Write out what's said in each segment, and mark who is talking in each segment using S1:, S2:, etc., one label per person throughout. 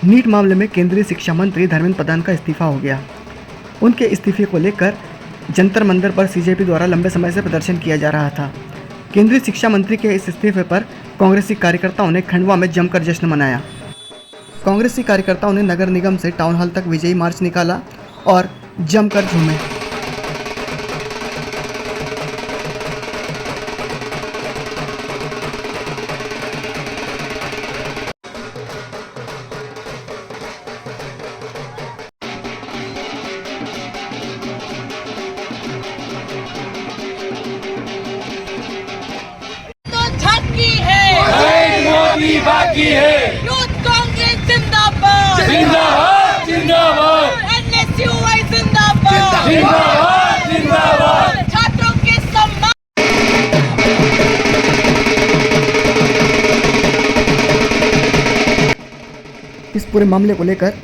S1: NEET मामले में केंद्रीय शिक्षा मंत्री धर्मेंद्र प्रधान का इस्तीफा हो गया। उनके इस्तीफे को लेकर जंतर मंतर पर सीजेपी द्वारा लंबे समय से प्रदर्शन किया जा रहा था। केंद्रीय शिक्षा मंत्री के इस इस्तीफे पर कांग्रेसी कार्यकर्ताओं ने खंडवा में जमकर जश्न मनाया। कांग्रेसी कार्यकर्ताओं ने नगर निगम से टाउन हॉल तक विजयी मार्च निकाला और जमकर झूमे।
S2: बाकी है
S3: यूथ कांग्रेस जिंदाबाद
S2: जिंदाबाद जिंदाबाद
S3: एनएसयूआई जिंदाबाद
S2: जिंदाबाद जिंदाबाद
S3: छात्रों के सम्मान।
S1: इस पूरे मामले को लेकर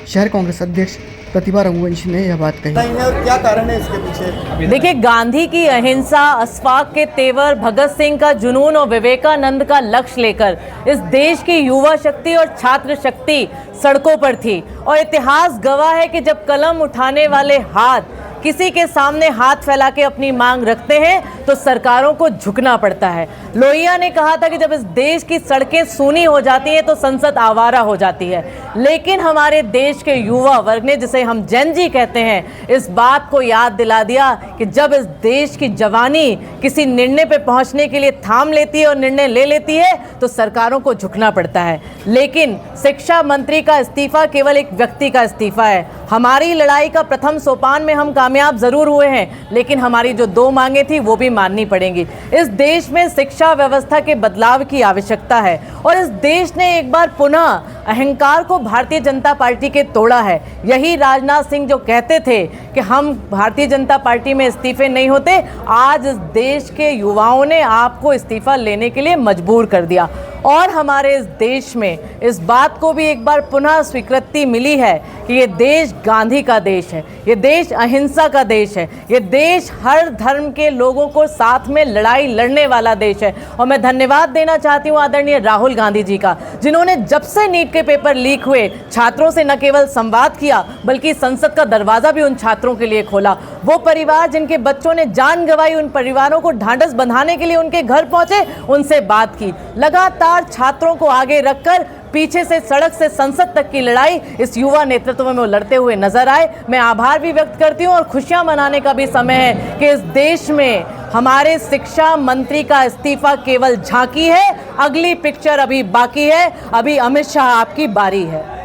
S1: शहर कांग्रेस अध्यक्ष प्रतिभा रघुवंशी ने यह बात कही।
S4: और क्या कारण है इसके पीछे?
S5: देखिए, गांधी की अहिंसा, अशफाक के तेवर, भगत सिंह का जुनून और विवेकानंद का लक्ष्य लेकर इस देश की युवा शक्ति और छात्र शक्ति सड़कों पर थी। और इतिहास गवाह है कि जब कलम उठाने वाले हाथ किसी के सामने हाथ फैला के अपनी मांग रखते हैं तो सरकारों को झुकना पड़ता है। लोहिया ने कहा था कि जब इस देश की सड़कें सूनी हो जाती हैं तो संसद आवारा हो जाती है। लेकिन हमारे देश के युवा वर्ग ने, जिसे हम जेन जी कहते हैं, इस बात को याद दिला दिया कि जब इस देश की जवानी किसी निर्णय पे पहुंचने के लिए थाम लेती है और निर्णय ले लेती है तो सरकारों को झुकना पड़ता है। लेकिन शिक्षा मंत्री का इस्तीफा केवल एक व्यक्ति का इस्तीफा है। हमारी लड़ाई का प्रथम सोपान में हम कामयाब जरूर हुए हैं, लेकिन हमारी जो दो मांगे थी वो भी माननी पड़ेंगी। इस देश में शिक्षा व्यवस्था के बदलाव की आवश्यकता है और इस देश ने एक बार पुनः अहंकार को भारतीय जनता पार्टी के तोड़ा है। यही राजनाथ सिंह जो कहते थे कि हम भारतीय जनता पार्टी में इस्तीफे नहीं होते, आज इस देश के युवाओं ने आपको इस्तीफा लेने के लिए मजबूर कर दिया। और हमारे इस देश में इस बात को भी एक बार पुनः स्वीकृति मिली है कि ये देश गांधी का देश है, ये देश अहिंसा का देश है, ये देश हर धर्म के लोगों को साथ में लड़ाई लड़ने वाला देश है। और मैं धन्यवाद देना चाहती हूँ आदरणीय राहुल गांधी जी का, जिन्होंने जब से नीट के पेपर लीक हुए छात्रों से न केवल संवाद किया बल्कि संसद का दरवाजा भी उन छात्रों के लिए खोला। वो परिवार जिनके बच्चों ने जान गंवाई, उन परिवारों को ढांढस बंधाने के लिए उनके घर पहुंचे, उनसे बात की। लगातार छात्रों को आगे रखकर पीछे से सड़क से संसद तक की लड़ाई इस युवा नेतृत्व में वो लड़ते हुए नजर आए। मैं आभार भी व्यक्त करती हूं और खुशियां मनाने का भी समय है कि इस देश में हमारे शिक्षा मंत्री का इस्तीफा केवल झांकी है, अगली पिक्चर अभी बाकी है। अभी अमित शाह आपकी बारी है।